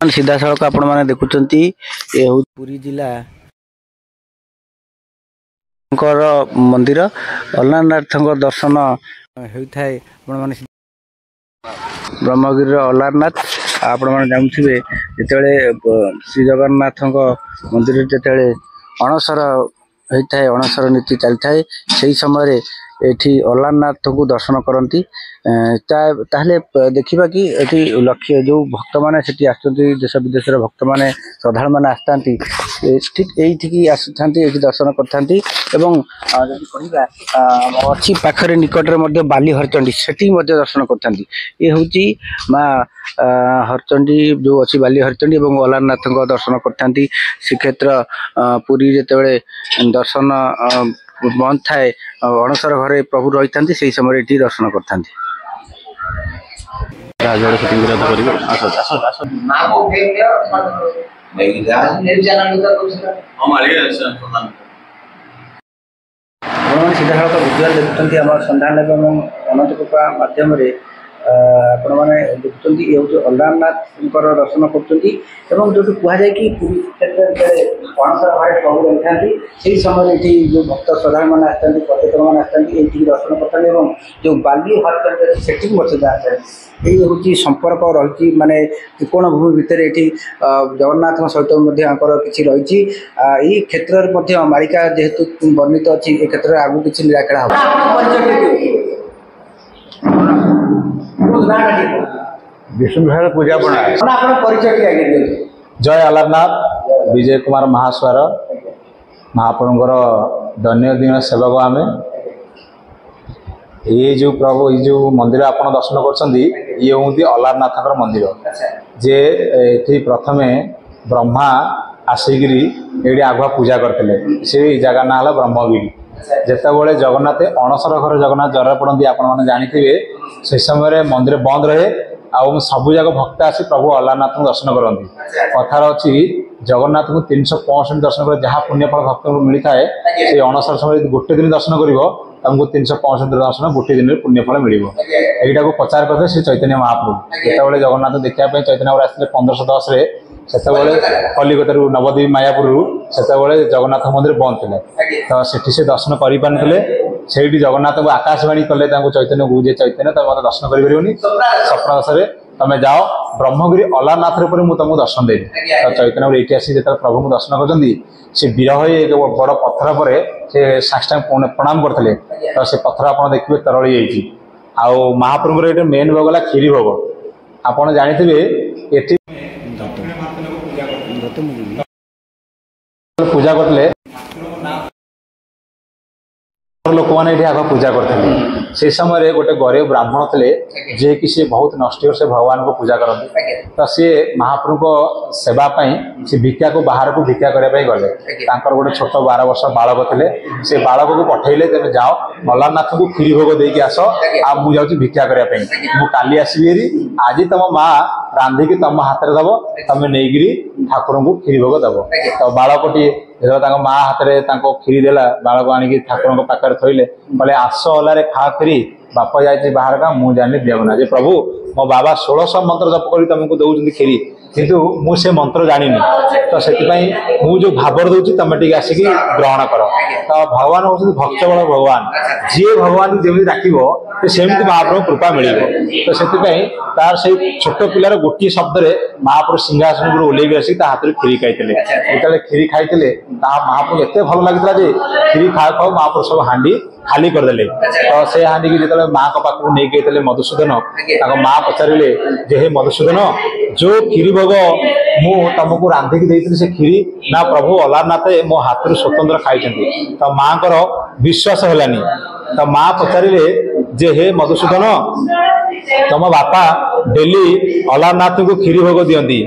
सीधा सड़क आपण मैंने देखुं ये हूँ पुरी जिला मंदिर अलारनाथ दर्शन होता है। ब्रह्मगिरी अलारनाथ आपण मैंने जानते जो श्री जगन्नाथ मंदिर जो अणसर होता है अणसर नीति चली थाए से समय एठी अलारनाथ को दर्शन करती ताहले देखा कि एठी लक्ष्य जो भक्त मैंने देश विदेश भक्त मैंने श्रद्धा मैंने आसता ठीक यही आसता दर्शन करती अच्छी पाखरे निकट में बाली हरचंडी से दर्शन करती ये हूँ माँ हरचंडी जो अच्छी बाली हरचंडी और अलारनाथ दर्शन करती श्रीक्षेत्र पुरी जिते दर्शन बंद थाए अणसर घरे प्रभु रही था से समय ये दर्शन करते सीधा सड़क विजुआल देखुं आम संधान एवं अनंत कृपा मध्यम आपण मैंने देखुं ये हूँ अलारनाथ दर्शन कर जो कहुए कि पुरी अणसर घरे प्रभु रही था से समय ये जो भक्त श्रद्धा मैंने आसता पर्यटक मैंने आसता ये दर्शन करते जो बाली हरचंडी से आसता ये हूँ संपर्क रही माने त्रिकोण भूमि भितर ये जगन्नाथ सहित किसी रही ये क्षेत्र मालिका जेहेतु वर्णित अच्छी ये क्षेत्र में आगू किसी निराकरण विष्णु पूजा परिचय जय अलारनाथ विजय कुमार महास्वर महाप्रभुर दैनंदिन सेवक आम ये जो प्रभु ये जो मंदिर आप दर्शन कर ये हूँ अलारनाथ मंदिर जे ये प्रथमे ब्रह्मा आसिकी ये आगुआ पूजा करते से जगह ना है ब्रह्मगिरी जितेबाला जगन्नाथ अणसर घर जगन्नाथ जर पड़ती आपने जानते से समय मंदिर बंद रहे सबू जाक भक्त आसी प्रभु अलारनाथ को दर्शन करती कथार अच्छी जगन्नाथ को 365 दर्शन कर जहाँ पुण्यफल भक्त को मिलता है से अणसर समय गोटे दिन दर्शन करमको 365 दर्शन गोटे दिन पुण्यफल मिल यहीटा को प्रचार करते से चैतन्य महाप्रभु जितेबाला जगन्नाथ देखा चैतन्य आसते 1510 से कलिकता नवद्वीप मायापुर से जगन्नाथ मंदिर बंद थे तो से दर्शन कर से जगन्नाथ को आकाशवाणी कले चैतन्य को जे चैतन्य तुम मतलब दर्शन कर सपन दशे तुम जाओ ब्रह्मगिरी अलारनाथ तुमको दर्शन देवी तो चैतन्य ये आसी जो प्रभु को दर्शन कर विरह एक बड़ पत्थर पर से साष्टांग प्रणाम करते तो से पत्थर आप देखिए तरली जाइए महाप्रभुर ये मेन भोग है क्षीरी भोग आपड़ जानी ये पूजा करते लोक मैंने आग पूजा करते से समय गोटे गरीब ब्राह्मण थे जे कि सी बहुत नष्ट से भगवान को पूजा करते तो सी महाप्रभु को सेवाई से भिक्षा को बाहर को भिक्षा करने गले गोटे छोट 12 वर्ष बालक थे से बालक को पठेले तेज जाओ अलारनाथ को क्षीरी भोग देकी आस आ मुझे भिक्षा करने काली आसबि आज तुम माँ रांधिकी तुम हाथ में दब तुम नहीं ठाकुर को क्षीरी भोग दब तो बालकटी जो माँ हाथ में क्षीरी देला बालक आनिकी ठाकुर पाखे थोले बोले आस ओलारे खा करी बाप जाए बाहर का मुझे जानी देवना जे प्रभु मो बाबा 1600 मंत्र जप कर तुमको दौरान क्षीरी किंतु मुझे मंत्र जानी तो से जो भावर दूसरी तुम टे आसिक ग्रहण कर तो भगवान हूँ भक्त बल भगवान जी भगवान जमी डाक सेमती महाप्रभु कृपा मिल तो से तार से छोट पिलार गोटे शब्द महाप्रभु सिंहासन गुरु ओल्लैक आसिक हाथ में क्षीरी खाई जो क्षीरी खाई महाप्रभु एत भल लगी जे क्षीरी खाऊ खाऊ महाप्रभु सब हाँडी खाली करदे तो से हाँडी की जो माँ को पाक नहीं गए मधुसूदन माँ पचारे जे हे मधुसूदन जो क्षीरी भोग मु तुमको रांधिकी देती से क्षीरी ना प्रभु अलारनाथ मो हाथ में स्वतंत्र खाई तो माँ को विश्वास है तो माँ पचारे जे हे मधुसूदन तुम बापा डेली अलारनाथ को क्षीरी भोग दियंती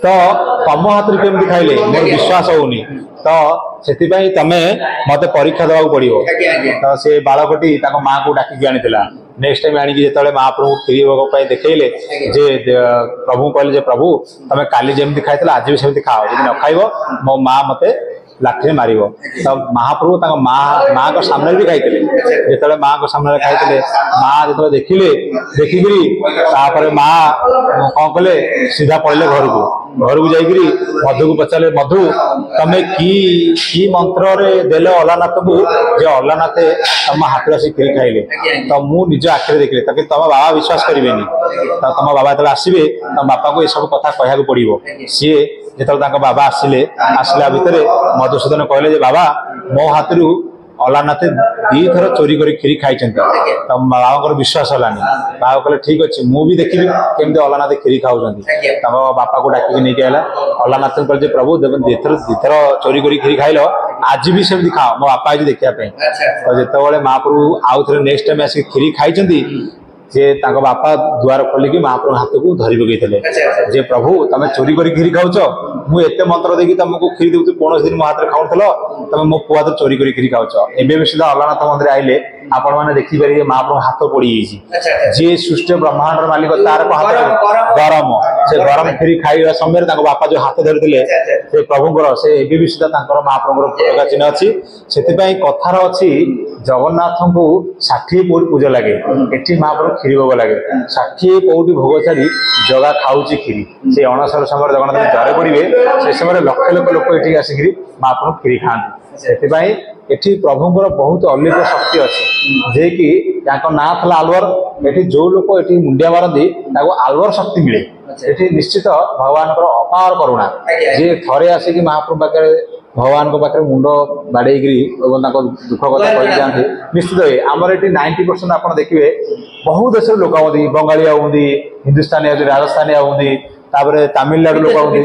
तो तुम हाथ में केमती खाइले मोर विश्वास होनी तो से तमें मत परीक्षा देवा पड़ो तो से बालकटी माँ को डाकिकी आनी नेक्स्ट टाइम आनिकी जो महाप्रभु क्षीरी भोग देखले जे प्रभु कहले जे प्रभु तुम काली जमी खाई आज भी सेमती खाओ जब न खाइब मो माँ मत लाठी मारिब तो महाप्रभु माँ को सामने भी खाई जो माँ को सामने खाई माँ जो देखिले देखिकी माँ कौन कले सीधा पड़े घर को जाकि मधु को पचारे मधु तमें की मंत्र देल अलानाथ को जे अलानाथ तुम हाथ आसी खीरी खाइले तो मुझ निज आखिरी देखिले तुम बाबा विश्वास करेनि तो तुम बाबा जो आसवे तुम बापा को ये सब कथा कहया पड़ो सी जो बाबा आसला भितर मधुसूदन कहले बाबा मो हाथ अलानाथ दी थर चोरी कर खीरी खाई तो बाबा विश्वास हलानी बाबा कहले ठीक अच्छे मुझे देखी केमती अलानाथ खीरी खाऊँ तुम बापा को डाक नहीं आला अलानाथ कहले प्रभु दीथर चोरी कर खीरी खाइल आज भी सेमती खाओ मो बापा आज देखापी तो जिते महाप्रभु आउ थे नेक्स्ट टाइम आसिक खीरी खाई जे बापा द्वार खोलिकी महाप्रभु हाथ को धरी पकई जे प्रभु तुम चोरी कर खीरी खाऊच मुझे मंत्र देकी तुमको खीरी दूसरी कौन दिन मो हाथ खाऊल तुम मो पुआ तो चोरी कर खीरी खाऊच एवं भी सुधा अलानाथ मंदिर आइले आपण मैंने देखिपारे महाप्रभु हाथ पड़ी जी सृष्टि ब्रह्मांड मालिक तार हाथ गरम से गरम खीरी खाइबा समय बापा जो हाथ धरी से प्रभुंर से एवं भी सुधा महाप्रभुर फटका चिन्ह अच्छी से कथार अच्छी जगन्नाथ को 60 पौटी पूजा लगे एटी महाप्रभु खीरी भोग लगे 60 पौटी भोग छाड़ी जगह खाऊची खीरी से अणसर समय जगन्नाथ जरे पड़े से समय लक्ष लक्ष लोक ये आसिक महाप्रभु खीरी खाते से प्रभुंर बहुत अलौकिक शक्ति अच्छे जे कि ना था आलवर ये जो लोक ये मुंडिया मारती आलवर शक्ति मिले ये निश्चित भगवान अपार करुणा जे थे आसिक महाप्रभु पाखे भगवान पाखे मुंड बाड़े दुख कथा कही जाते निश्चित आमर ये 90% आप देखिए बहुत देश लोक आती बंगाली आती हिंदुस्तानी आती राजस्थानी आती तमिलनाडु लोक आते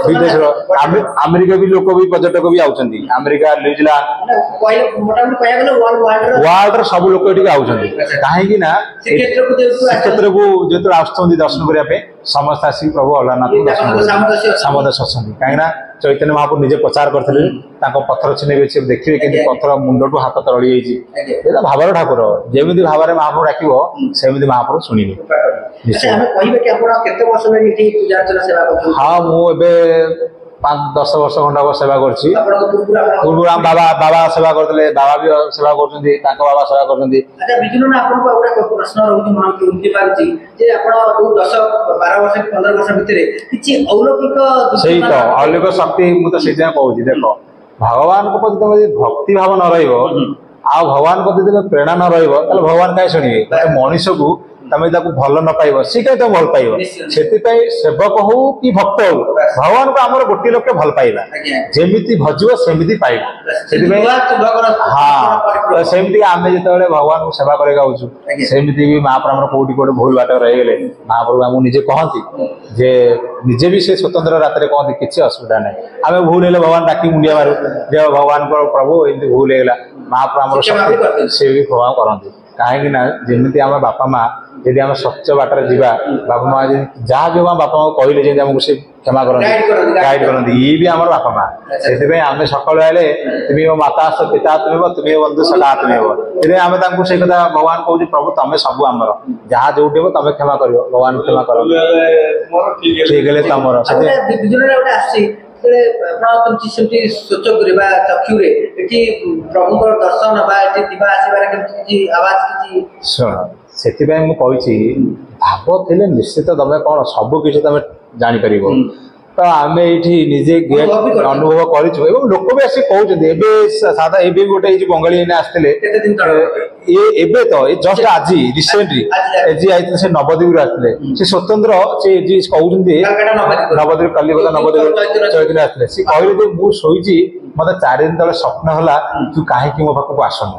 विदेश अमेरिका भी लोक भी पर्यटक भी आउछंती अमेरिका न्यूजीलैंड वर्ल्ड सब लोक ये आउछंती कहीं ना क्षेत्र को जो आसुँच दर्शन करने समस्त आसिक प्रभु अलानाथ दर्शन सामदस अच्छी कहीं चैतन्य महाप्रभु निजे प्रचार करते पत्थर छीने देखिए कि पत्थर मुंड टू हाथ तली जाइए भावर ठाकुर जमी भाव में महाप्रभु डाक सेमती महाप्रभु शुणिले हाँ मुझे 5-10 वर्ष खंडा सेवा करछि पूर्व बाबा बाबा सेवा करते बाबा भी सेवा करछन्ती बाबा सेवा करछन्ती अच्छा बिजुन ना आपन को एटा प्रश्न रहउछि मन के उनके पारछि जे आपण 10-12 वर्ष 15 वर्ष भितरे किछि अलौकिक सही तो अलौकिक शक्ति मु तो सेजा कहउछि देखो भगवान को प्रति तुम भक्ति भाव न रहिबो आ भगवान को प्रति प्रेरणा न रहिबो ताले भगवान काय सुनिबे मनुष्य को तमें भल न पाइब सी कहीं तुम भल पाइब से सेवक हो कि भक्त हो भगवान को आम गोटे लोक भल पाइबा जमी भजब सेमती पाइब हाँ सेमती आम जो भगवान को सेवा करके सेमती भी महाप्रभु कौटी कौटे भूल बाट रहीगले महाप्रभु आमको निजे कहती जे निजे भी से स्वतंत्र रात कहती किसी असुविधा ना आम भूल है भगवान डाक मुंडिया मारू जे भगवान को प्रभु एमती भूल होगा महाप्रभु से भी भगवान करती कहीं जमी आम बापा माँ यदि आम सत्य बाटर जावा बापा माँ जहाँ भी बापा माँ कहले जमी आमको से क्षमा करती गाइड करती ये भी आम बापा माँ से आम सकाल आए तुम्हें मो माता पिता तुम्हें तुम्हें बंधु सदा तुम्हें ये आम से कथा भगवान कहूँ प्रभु तुम सब आमर जहाँ जो तुम क्षमा कर भगवान क्षमा कर ठीक है तुम स्वच्छ करवा चक्षुरे प्रभु दर्शन से भाव थे निश्चित तुम कौन सब किसी तुम जापर तो आम ये निजे अनुभव करूँ लोक भी आसिक कहते सादा एवं गोटे बंगाली आसते ये तो जस्ट आज रिसेंटली आज से नवद्वीप आसते से स्वतंत्र से कहते नवद्वीप कलिकता नवद्वीप चैतन्य आसते सी कहले मुझे शोची मत 4 दिन तले स्वप्न है तू कहीं मो पाक आसनु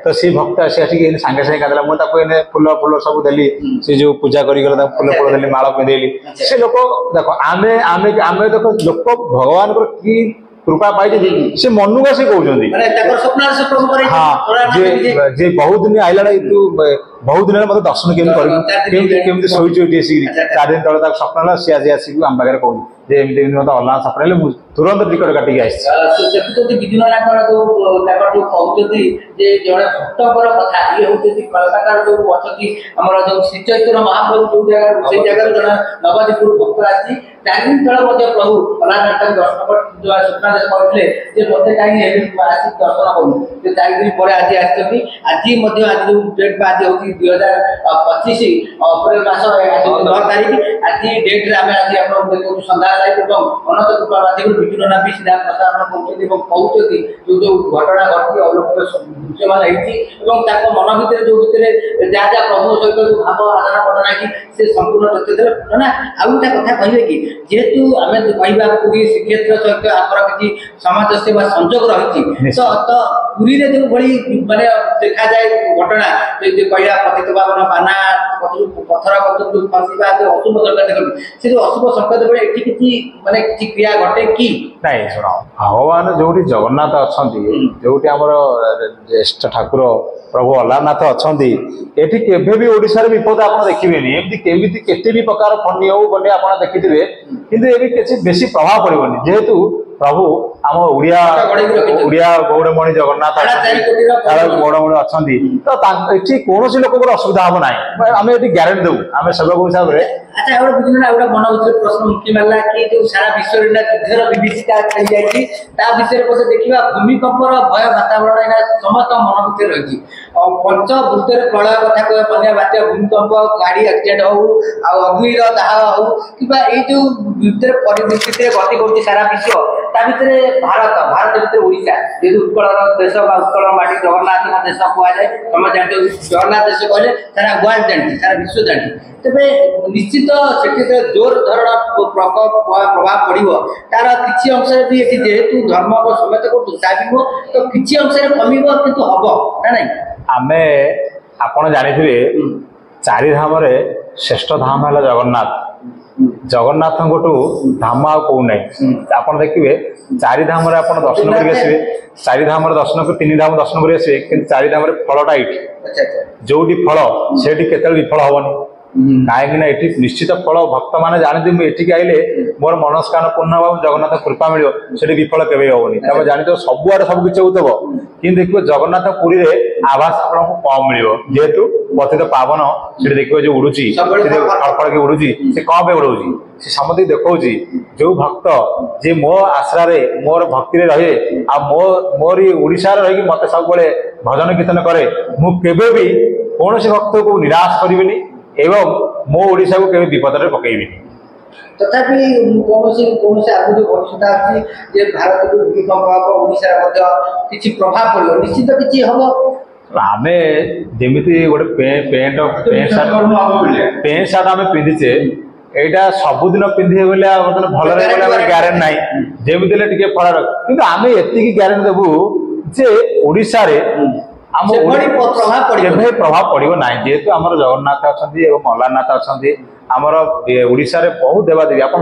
तो सी भक्त आसी सागे सागे कांदा मुझे फुल फुल सब देली से जो पूजा कर फुल फुल देली माला पिंधेली से लोक देख आम आम देख लोक भगवान की कृपा पाई से मनु का से कहते हाँ जे बहुत दिन आइला तू बहुत दिन मत दर्शन केमी शोची उठी आसिक 4 दिन तले स्वप्न सी आज आसिक आम पाखे कहूँ जे एमती मत अल्लाह स्वप्न मुझे तुरंत टिकट काटिक देखुଛନ୍ତି ବିଜୁନାଥଙ୍କର ଯୋଉ କହୁଛନ୍ତି ଯେ ଜଣେ ଭକ୍ତଙ୍କର କଥା ଇଏ ହଉଛନ୍ତି କଲକାତାର ଯୋଉ ଅଛନ୍ତି ଆମର ଯୋଉ ଶ୍ରୀ ଚୈତନ୍ୟ ମହାପ୍ରଭୁ ଯୋଉ ଜାଗାରେ ସେଇ ଜାଗାରେ ଜଣେ ନବଦୀପରୁ ଭକ୍ତ ଆସି 4 ଦିନ ତଳେ ମଧ୍ୟ ପ୍ରଭୁ ଅଲାରନାଥଙ୍କୁ ଦର୍ଶନ କରିଥିବା ସ୍ୱପ୍ନାଦେଶ କରିଥିଲେ ଯେ ମୋତେ କାହିଁକି ଏବେ ଆସି ଦର୍ଶନ କରୁନି ସେ 4 ଦିନ ପରେ ଆଜି ଆସିଛନ୍ତି ଆଜି ମଧ୍ୟ ଆଜି ଯୋଉ ଡେଟ୍ ଆଜି ହଉଛି 2025 ଅପ୍ରେଲ ମାସ 9 ତାରିଖ ଆଜି ଡେଟ୍ରେ ଆମେ ଆଜି ଆପଣଙ୍କୁ ଦେଖାଉଛୁ ସନ୍ଧ୍ୟା ଲାଇଭ୍ ଏବଂ ଅନନ୍ତ କୃପା ମାଧ୍ୟମରେ ବିଜୁନାଥ ବି ସିଧା ପ୍ରସାରଣ କରୁଛନ୍ତି ଏବଂ କହୁଛନ୍ତି ଯୋଉ ଘଟଣା ଘଟିଛି ଅଲୌକିକ ଦୃଶ୍ୟମାନ ହେଇଛି ଏବଂ ତାଙ୍କ ମନ ଭିତରେ ଯୋଉ ଭିତରେ ଯାହା ଯାହା ପ୍ରଭୁ ସହିତ ଯୋଉ ଭାବ ଆଦାନ ପ୍ରଦାନ ହେଇଛି ସେ ସମ୍ପୂର୍ଣ୍ଣ ତଥ୍ୟ ଦେଲେ ନା ଆଉ ଗୋଟେ କଥା କହିବେ କି ଯେହେତୁ ଆମେ କହିବା ପୁରୀ ଶ୍ରୀକ୍ଷେତ୍ର ସହିତ ଆମର କିଛି ସମାଜ ସେବା ସଂଯୋଗ ରହିଛି ତ ପୁରୀରେ ଯୋଉ ଭଳି ମାନେ ଦେଖାଯାଏ ଘଟଣା କହିବା ପତିତ ପାବନ ବାନା ପଥର ଫସିବା ଯୋଉ ଅଶୁଭ ସଂକେତ ସେ ଯୋଉ ଅଶୁଭ ସଂକେତ ବେଳେ ଏଠି କିଛି ମାନେ କିଛି କ୍ରିୟା ଘଟେ କି ନାଇଁ ଶୁଣ ଭଗବାନ ଯୋଉଠି ଜଗନ୍ନାଥ ଅଛନ୍ତି ଯୋଉଠି ଆମର ଜ୍ୟେଷ୍ଠ ଠାକୁର ପ୍ରଭୁ ଅଲାରନାଥ ଅଛନ୍ତି ଏଠି କେବେ ବି ଓଡ଼ିଶାରେ ବିପଦ ଆପଣ ଦେଖିବେନି ଏମିତି କେମିତି କେତେ ବି ପ୍ରକାର ଫନି ହଉ ବନ୍ୟା ଆପଣ ଦେଖିଥିବେ କିନ୍ତୁ ଏବେ କିଛି ବେଶୀ ପ୍ରଭାବ ପଡ଼ିବନି ଯେହେତୁ ପ୍ରଭୁ ଆମ ଓଡ଼ିଆ ଗୌଡ଼ମଣି ଜଗନ୍ନାଥ ଗୌଡ଼ମଣି ଅଛନ୍ତି ତ ଏଠି କୌଣସି ଲୋକଙ୍କର ଅସୁବିଧା ହବ ନାହିଁ ଆମେ ଏଠି ଗ୍ୟାରେଣ୍ଟି ଦେବୁ ଆମେ ସେବକ ହିସାବରେ ଆଚ୍ଛା ଆଉ ଗୋଟେ ମନ ଭିତରେ ପ୍ରଶ୍ନ ମୁକ୍ତି ମାରିଲା କି ଯୋଉ ସାରା ବିଶ୍ୱରେ ଯୁଦ୍ଧର ବିଭୀଷିକା ଖେଳି ଯାଇଛି ତା ବିଷୟରେ ବୋଧେ ଦେଖିବା ଭୂମିକମ୍ପର ଭୟ ବାତାବରଣ ଏଇନା ସମସ୍ତଙ୍କ ମନ ଭିତରେ ରହିଛି ପଞ୍ଚଭୂତରେ ପ୍ରଳୟ କଥା କହିବା ବନ୍ୟା ବାତ୍ୟା ଭୂମିକମ୍ପ ଗାଡ଼ି ଆକ୍ସିଡେଣ୍ଟ ହଉ ଆଉ ଅଗ୍ନିର ଦାହ ହଉ କିମ୍ବା ଏଇ ଯୋଉ ଭିତରେ ପରିସ୍ଥିତିରେ ଗତି କରୁଛି ସାରା ବିଶ୍ୱ ତା ଭିତରେ ଭାରତ ଭିତରେ ଓଡ଼ିଶା ଯେହେତୁ ଉତ୍କଳର ଦେଶ ବା ଉତ୍କଳର ମାଟି ଜଗନ୍ନାଥଙ୍କ ଦେଶ କୁହାଯାଏ ସମସ୍ତେ ଜାଣିଛନ୍ତି ଜଗନ୍ନାଥ ଦେଶ କହିଲେ ସାରା ୱାର୍ଲଡ ଜାଣିଛି ସାରା ବିଶ୍ୱ ଜାଣିଛି ତେବେ ନିଶ୍ଚିତ ସେଠି ଜୋର ଧରଣ ପ୍ରଭାବ ପଡ଼ିବ ତାର କିଛି ଅଂଶରେ ବି ଏଠି ଯେହେତୁ ଧର୍ମକୁ ସମେତ କରୁଛୁ ଚାଲିବ ତ କିଛି ଅଂଶରେ କମିବ କିନ୍ତୁ ହବ ନା ନାଇଁ ଆମେ ଆପଣ ଜାଣିଥିବେ 4 ଧାମରେ ଶ୍ରେଷ୍ଠ ଧାମ ହେଲା ଜଗନ୍ନାଥ ଜଗନ୍ନାଥଙ୍କଠୁ ଧାମ ଆଉ କୋଉ ନାହିଁ ଆପଣ ଦେଖିବେ 4 ଧାମରେ ଆପଣ ଦର୍ଶନ କରି ଆସିବେ 4 ଧାମରେ ଦର୍ଶନ କରି 3 ଧାମ ଦର୍ଶନ କରି ଆସିବେ କିନ୍ତୁ 4 ଧାମରେ ଫଳଟା ଏଇଠି ଯୋଉଠି ଫଳ ସେଠି କେତେବେଳେ ବିଫଳ ହବନି କାହିଁକି ନା ଏଠି ନିଶ୍ଚିତ ଫଳ ଭକ୍ତ ମାନେ ଜାଣନ୍ତି ମୁଁ ଏଠିକି ଆଇଲେ ମୋର ମନସ୍କାମନା ପୂର୍ଣ୍ଣ ହବ ଜଗନ୍ନାଥ କୃପା ମିଳିବ ସେଠି ବିଫଳ କେବେ ହବନି ତମେ ଜାଣିଥିବ ସବୁଆଡେ ସବୁ କିଛି ହଉଥିବ କିନ୍ତୁ ଦେଖିବ ଜଗନ୍ନାଥ ପୁରୀରେ ଆଭାସ ଆପଣଙ୍କୁ କମ ମିଳିବ ଯେହେତୁ ପତିତ ପାବନ ସେଠି ଦେଖିବ ଯୋଉ ଉଡୁଛି ଫଳଫଳକି ଉଡୁଛି ସେ କଣ ପାଇଁ ଉଡଉଛି ସେ ସମସ୍ତେ ଦେଖଉଛି ଯୋଉ ଭକ୍ତ ଯେ ମୋ ଆଶ୍ରାରେ ମୋର ଭକ୍ତିରେ ରହେ ଆଉ ମୋରି ଓଡ଼ିଶାରେ ରହିକି ମତେ ସବୁବେଳେ ଭଜନ କୀର୍ତ୍ତନ କରେ ମୁଁ କେବେ ବି କୌଣସି ଭକ୍ତକୁ ନିରାଶ କରିବିନି ଏବଂ ମୋ ଓଡ଼ିଶାକୁ କେବେ ବିପଦରେ ପକେଇବିନି ତଥାପି କୌଣସି ଆଗକୁ ଭବିଷ୍ୟତ ଅଛି ଯେ ଭାରତକୁ ଭୂମିକମ୍ପ ହେବ ଓଡ଼ିଶାରେ ମଧ୍ୟ କିଛି ପ୍ରଭାବ ପଡ଼ିବ ନିଶ୍ଚିତ କିଛି ହବ ଆମେ ଯେମିତି ଗୋଟେ ପ୍ୟାଣ୍ଟ ସାର୍ଟ ଆମେ ପିନ୍ଧିଛେ এইটা ସବୁଦିନ ପିନ୍ଧିବେ ବୋଲେ ଭଲ ରହିବ ବୋଲି ଗ୍ୟାରେଣ୍ଟି ନାହିଁ ଯେମିତି ହେଲେ ଟିକେ ଫରକ କିନ୍ତୁ ଆମେ ଏତିକି ଗ୍ୟାରେଣ୍ଟି ଦେବୁ ଯେ ଓଡ଼ିଶାରେ ଆମ କେବେ ପ୍ରଭାବ ପଡ଼ିବ ନାହିଁ ଯେହେତୁ ଆମର ଜଗନ୍ନାଥ ଅଛନ୍ତି ଏବଂ ଅଲାରନାଥ ଅଛନ୍ତି ଆମର ଓଡ଼ିଶାରେ ବହୁତ ଦେବାଦେବୀ ଆପଣ